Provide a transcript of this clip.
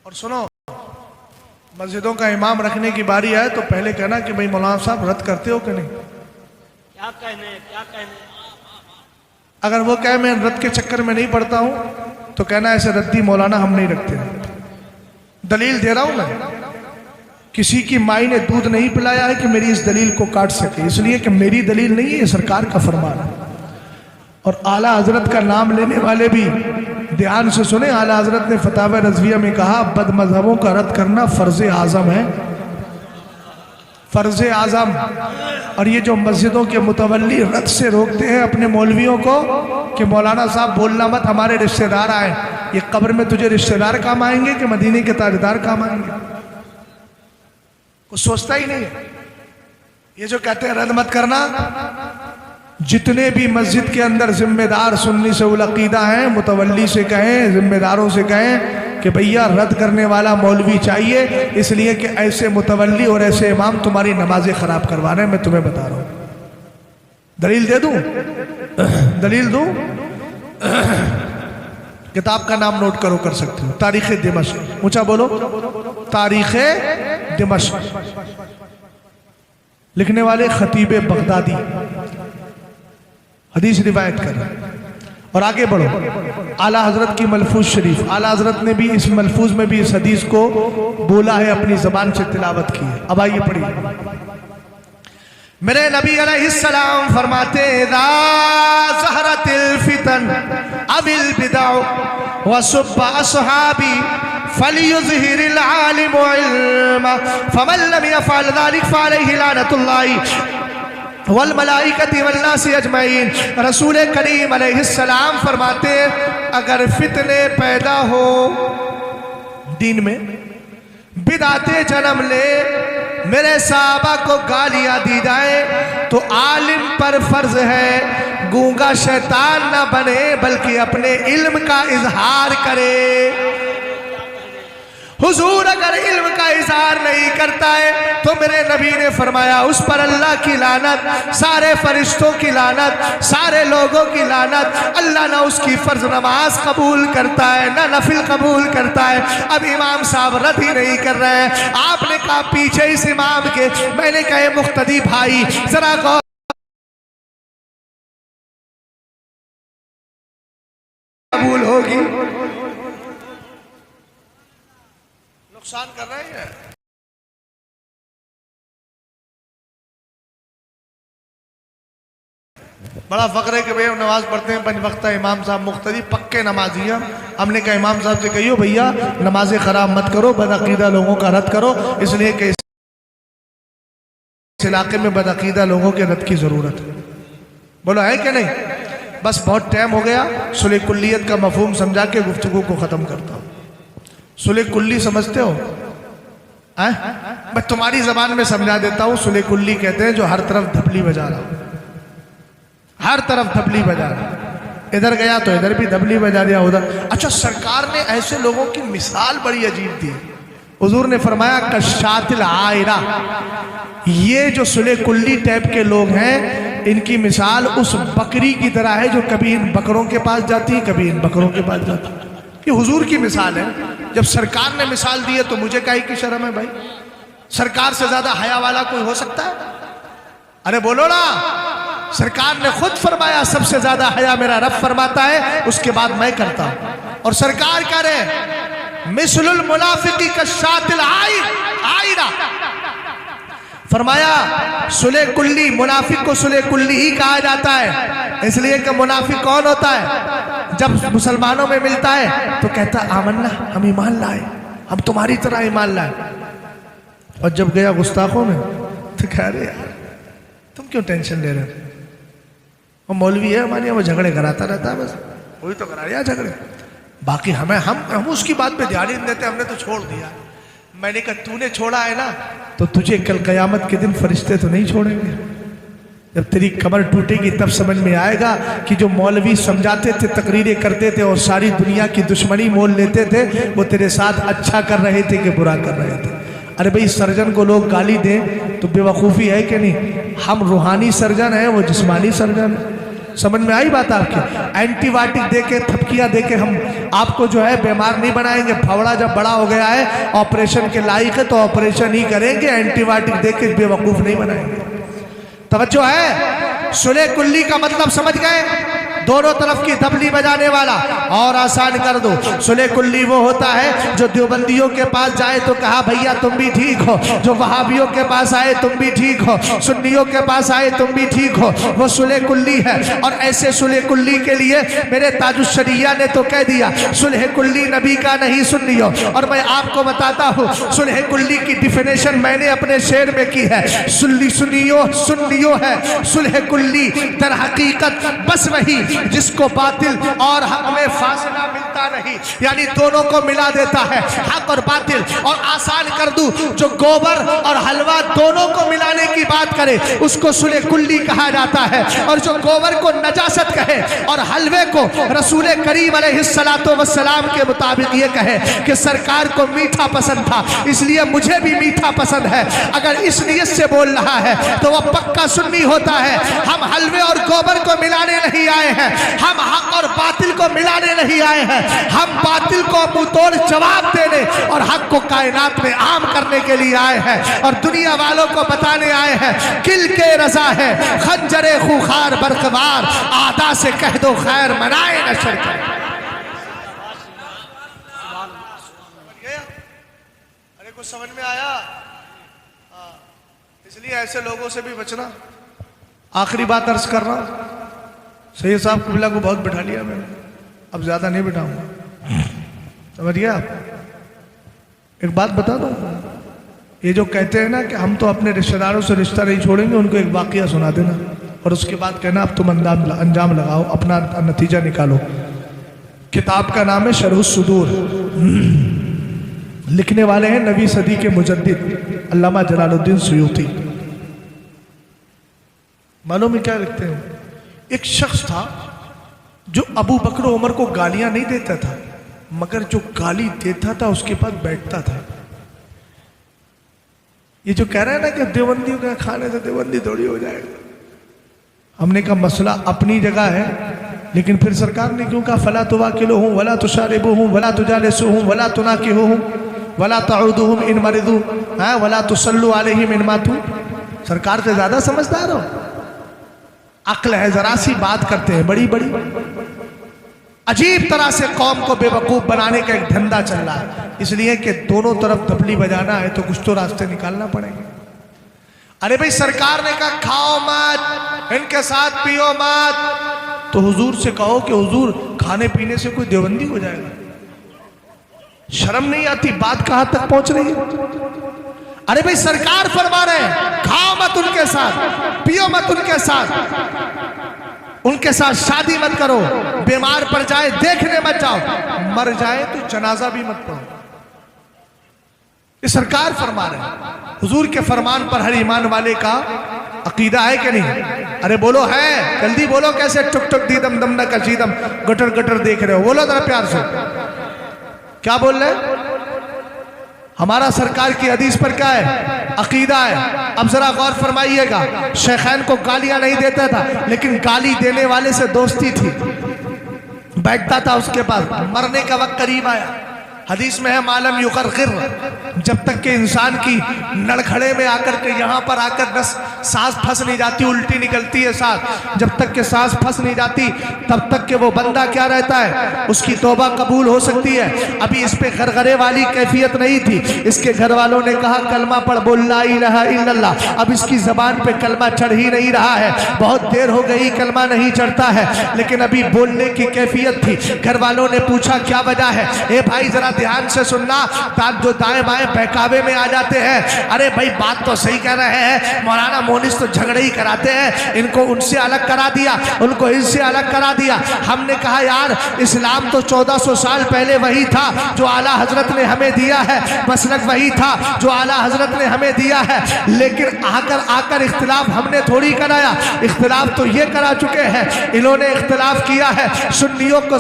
اور سنو، مسجدوں کا امام رکھنے کی باری آئے تو پہلے کہنا کہ بھئی مولانا صاحب رد کرتے ہو کہ نہیں؟ کیا کہنے اگر وہ کہے میں رد کے چکر میں نہیں پڑتا ہوں تو کہنا ایسے ردی مولانا ہم نہیں رکھتے. دلیل دے رہا ہوں میں. کسی کی مائی نے دودھ نہیں پلایا ہے کہ میری اس دلیل کو کاٹ سکے، اس لیے کہ میری دلیل نہیں ہے، یہ سرکار کا فرمان ہے. اور اعلیٰ حضرت کا نام لینے والے بھی دھیان سے سنیں. اعلیٰ حضرت نے فتاوی رضویہ میں کہا بد مذہبوں کا رد کرنا فرض اعظم ہے، فرض اعظم. اور یہ جو مسجدوں کے متولی رد سے روکتے ہیں اپنے مولویوں کو کہ مولانا صاحب بولنا مت، ہمارے رشتہ دار آئے، یہ قبر میں تجھے رشتہ دار کام آئیں گے کہ مدینے کے تاجدار کام آئیں گے؟ کچھ سوچتا ہی نہیں ہے. یہ جو کہتے ہیں رد مت کرنا، جتنے بھی مسجد کے اندر ذمہ دار سنی سے العقیدہ ہیں، متولی سے کہیں، ذمہ داروں سے کہیں کہ بھیا رد کرنے والا مولوی چاہیے، اس لیے کہ ایسے متولی اور ایسے امام تمہاری نمازیں خراب کروا رہے ہیں. میں تمہیں بتا رہا ہوں، دلیل دے دوں؟ دلیل دوں؟ کتاب کا نام نوٹ کرو، کر سکتے ہو، تاریخ دمشق. اونچا بولو، تاریخ دمشق. لکھنے والے خطیب بغدادی حدیث روایت کر رہے ہیں. اور آگے بڑھو، اعلیٰ حضرت کی ملفوظ شریف. اعلیٰ حضرت نے بھی اس ملفوظ میں بھی اس حدیث کو بولا ہے، اپنی زبان سے تلاوت کی ہے. اب آئیے پڑھیے. میرے نبی علیہ السلام فرماتے اذا ظہرت الفتن اب البدع وسب اصحابی فلیظہر العالم علما فمن لم يفعل ذلك فعلیہ لعنۃ اللہ والملائکۃ والناس اجمعین. رسول کریم علیہ السلام فرماتے اگر فتنے پیدا ہو دین میں، بدعتیں جنم لے، میرے صحابہ کو گالیاں دی جائے، تو عالم پر فرض ہے گونگا شیطان نہ بنے بلکہ اپنے علم کا اظہار کرے. حضور اگر علم کا اظہار نہیں کرتا ہے تو میرے نبی نے فرمایا اس پر اللہ کی لعنت، سارے فرشتوں کی لعنت، سارے لوگوں کی لعنت. اللہ نہ اس کی فرض نماز قبول کرتا ہے نہ نفل قبول کرتا ہے. اب امام صاحب رد ہی نہیں کر رہے ہیں. آپ نے کہا پیچھے اس امام کے، میں نے کہا مقتدی بھائی ذرا غور قبول ہوگی. نقصان کر رہے ہیں. بڑا فخر ہے کہ بھئی ہم نماز پڑھتے ہیں 5 وقتہ، امام صاحب مقتدی پکے نمازی ہیں. ہم نے کہا امام صاحب سے کہیو بھیا نمازیں خراب مت کرو، بدعقیدہ لوگوں کا رد کرو، اس لیے کہ اس علاقے میں بدعقیدہ لوگوں کے رد کی ضرورت ہے. بولو ہے کہ نہیں؟ بس بہت ٹائم ہو گیا، صلح کلیت کا مفہوم سمجھا کے گفتگو کو ختم کرتا ہوں. صلح کلی سمجھتے ہو؟ میں تمہاری زبان میں سمجھا دیتا ہوں. صلح کلی کہتے ہیں جو ہر طرف دھپلی بجا رہا ہو، ہر طرف دھپلی بجا رہا، ادھر گیا تو ادھر بھی دھپلی بجا دیا، ادھر. اچھا سرکار نے ایسے لوگوں کی مثال بڑی عجیب دی. حضور نے فرمایا کشات العائرہ، یہ جو صلح کلی ٹائپ کے لوگ ہیں ان کی مثال اس بکری کی طرح ہے جو کبھی ان بکروں کے پاس جاتی ہے کبھی ان بکروں کے پاس جاتی ہے. یہ حضور کی مثال ہے. جب سرکار نے مثال دی ہے تو مجھے کائی کی شرم ہے بھائی؟ سرکار سے زیادہ حیا والا کوئی ہو سکتا ہے؟ ارے بولو نا. سرکار نے خود فرمایا سب سے زیادہ حیا میرا رب فرماتا ہے، اس کے بعد میں کرتا ہوں. اور سرکار کہہ رہے مثل المنافقی کشات العائرہ. فرمایا صلح کلی، منافق کو صلح کلی ہی کہا جاتا ہے اس لیے کہ منافق کون ہوتا ہے؟ جب مسلمانوں میں ملتا ہے تو کہتا آمنا، ہم ایمان لائے، ہم تمہاری طرح ایمان لائے. اور جب گیا گستاخوں میں تو کہہ رہے یار تم کیوں ٹینشن لے رہے ہو؟ وہ مولوی ہے ہمارے وہ جھگڑے کراتا رہتا ہے، بس وہی تو کرا رہا جھگڑے. باقی ہم اس کی بات پہ دھیان ہی نہیں دیتے، ہم نے تو چھوڑ دیا. میں نے کہا تو نے چھوڑا ہے نا تو تجھے کل قیامت کے دن فرشتے تو نہیں چھوڑیں گے. جب تیری کمر ٹوٹے گی تب سمجھ میں آئے گا کہ جو مولوی سمجھاتے تھے، تقریریں کرتے تھے اور ساری دنیا کی دشمنی مول لیتے تھے، وہ تیرے ساتھ اچھا کر رہے تھے کہ برا کر رہے تھے. ارے بھئی سرجن کو لوگ گالی دیں تو بے وقوفی ہے کہ نہیں؟ ہم روحانی سرجن ہیں، وہ جسمانی سرجن ہیں. समझ में आई बात आपकी? एंटीबायोटिक दे के, थपकियां दे के हम आपको जो है बीमार नहीं बनाएंगे। फावड़ा जब बड़ा हो गया है, ऑपरेशन के लायक है, तो ऑपरेशन ही करेंगे, एंटीबायोटिक दे के बेवकूफ नहीं बनाएंगे। तवज्जो है? सुलह कुल्ली का मतलब समझ गए? दोनों तरफ की तबली बजाने वाला। और आसान कर दो, सुलह कुल्ली वो होता है जो देवबंदियों के पास जाए तो कहा भैया तुम भी ठीक हो, जो वहाबियों के पास आए तुम भी ठीक हो, सुन्नियों के पास आए तुम भी ठीक हो, वो सुलह कुल्ली है। और ऐसे सुलह कुल्ली के लिए मेरे ताजुश्शरिया ने तो कह दिया, सुलह कुल्ली नबी का नहीं सुन्नियों। और मैं आपको बताता हूँ, सुलह कुल्ली की डिफिनेशन मैंने अपने शेर में की है, सुन्नियों है सुलह कुल्ली दर हकीकत बस वही जिसको बातिल और हक में फासला मिलता नहीं, यानी दोनों को मिला देता है, हक और बातिल। और आसान कर दूं, जो गोबर और हलवा दोनों को मिलाने की बात करे उसको सुलह कुल्ली कहा जाता है। और जो गोबर को नजासत कहे और हलवे को रसूल करीम अलैहिस्सलातो वस्सलाम के मुताबिक ये कहे कि सरकार को मीठा पसंद था इसलिए मुझे भी मीठा पसंद है, अगर इस नियत से बोल रहा है तो वह पक्का सुन्नी होता है। हम हलवे और गोबर को मिलाने नहीं आए हैं, हम हक और बातिल को मिलाने नहीं आए हैं, हम बातिल को मुंहतोड़ जवाब देने और हक को कायनात में आम करने के लिए आए हैं। और दुनिया वालों को बताने आए हैं, किल के रजा है खंजरे खूखार बरकबार, आदा से कह दो खैर मनाए न शर्क। अरे कुछ समझ में आया? इसलिए ऐसे लोगों से भी बचना। आखिरी बात अर्ज कर रहा हूं, सैयद साहब क़िबला को बहुत बिठा लिया मैंने, अब ज्यादा नहीं बिठाऊंगा, समझ गया आप? एक बात बता दो, ये जो कहते हैं ना कि हम तो अपने रिश्तेदारों से रिश्ता नहीं छोड़ेंगे, उनको एक वाकया सुना देना और उसके बाद कहना अब तुम अंजाम लगाओ, अपना नतीजा निकालो। किताब का नाम है शरहुस सुदूर, लिखने वाले हैं नवी सदी के मुजद्दिद अल्लामा जलालुद्दीन सुयूती। मालूम है क्या लिखते हैं? एक शख्स था जो अबू बकर उमर को गालियां नहीं देता था, मगर जो गाली देता था उसके पास बैठता था। ये जो कह रहा है ना कि देवबंदियों का खाने से देवबंदी थोड़ी हो जाएगा, हमने कहा मसला अपनी जगह है, लेकिन फिर सरकार ने क्यों कहा फला तुवाकिलुहुम वला तुशारिबुहुम वला तुजालिसुहुम वला तुनाकिहुहुम वला तउदुहुम इन मरिदू वला तुसल्लु अलैहिम इन मातू। सरकार से ज्यादा समझदार हो, अक्ल है, जरा सी बात करते हैं बड़ी बड़ी। अजीब तरह से कौम को बेवकूफ बनाने का एक धंधा चल रहा है, इसलिए कि दोनों तरफ तबली बजाना है तो कुछ तो रास्ते निकालना पड़ेंगे। अरे भाई सरकार ने कहा खाओ मत, इनके साथ पियो मत, तो हुजूर से कहो कि हुजूर खाने पीने से कोई देवबंदी हो जाएगा? शर्म नहीं आती? बात कहां तक पहुंच रही है? अरे भाई सरकार फरमा रहे हैं खाओ मत उनके साथ, पियो मत उनके साथ शादी मत करो, बीमार पड़ जाए देखने मत जाओ, मर जाए तो जनाजा भी मत पढ़ो। ये सरकार फरमा रहे हैं। हुजूर के फरमान पर हर ईमान वाले का अकीदा है कि नहीं? अरे बोलो है, जल्दी बोलो। कैसे टुक टुक दीदम दम न कशीदम गटर गटर देख रहे हो? बोलो जरा प्यार से, क्या बोल रहे? हमारा सरकार की हदीस पर क्या है? अकीदा है। अब जरा गौर फरमाइएगा, शेखैन को गालियां नहीं देता था, लेकिन गाली देने वाले से दोस्ती थी, बैठता था उसके पास। मरने का वक्त करीब आया, हदीस में है मालम युकरगिर, जब तक के इंसान की नड़खड़े में आकर के यहाँ पर आकर सांस फंस नहीं जाती, उल्टी निकलती है सांस, जब तक के सांस फंस नहीं जाती तब तक के वो बंदा क्या रहता है, उसकी तौबा कबूल हो सकती है। अभी इस पे गरगरे वाली कैफियत नहीं थी। इसके घर वालों ने कहा कलमा पढ़, बोल ला इलाहा इल्लल्लाह। अब इसकी जबान पे कलमा चढ़ ही नहीं रहा है, बहुत देर हो गई कलमा नहीं चढ़ता है, लेकिन अभी बोलने की कैफियत थी। घर वालों ने पूछा क्या वजह है? ए भाई जरा ध्यान से सुनना, जो दाएं बाएं बहकावे में आ जाते हैं। अरे भाई बात तो सही कह रहे हैं, मौलाना मोनिस तो झगड़े ही कराते हैं, इनको उनसे अलग करा दिया, उनको इनसे अलग करा दिया। हमने कहा यार इस्लाम तो 1400 साल पहले वही था जो आला हजरत ने हमें दिया है, मसलक वही था जो आला हजरत ने हमें दिया है, लेकिन आकर इख्तिलाफ हमने थोड़ी कराया, इख्तिलाफ तो ये करा चुके हैं, इन्होंने इख्तिलाफ किया है। सुन्नियों को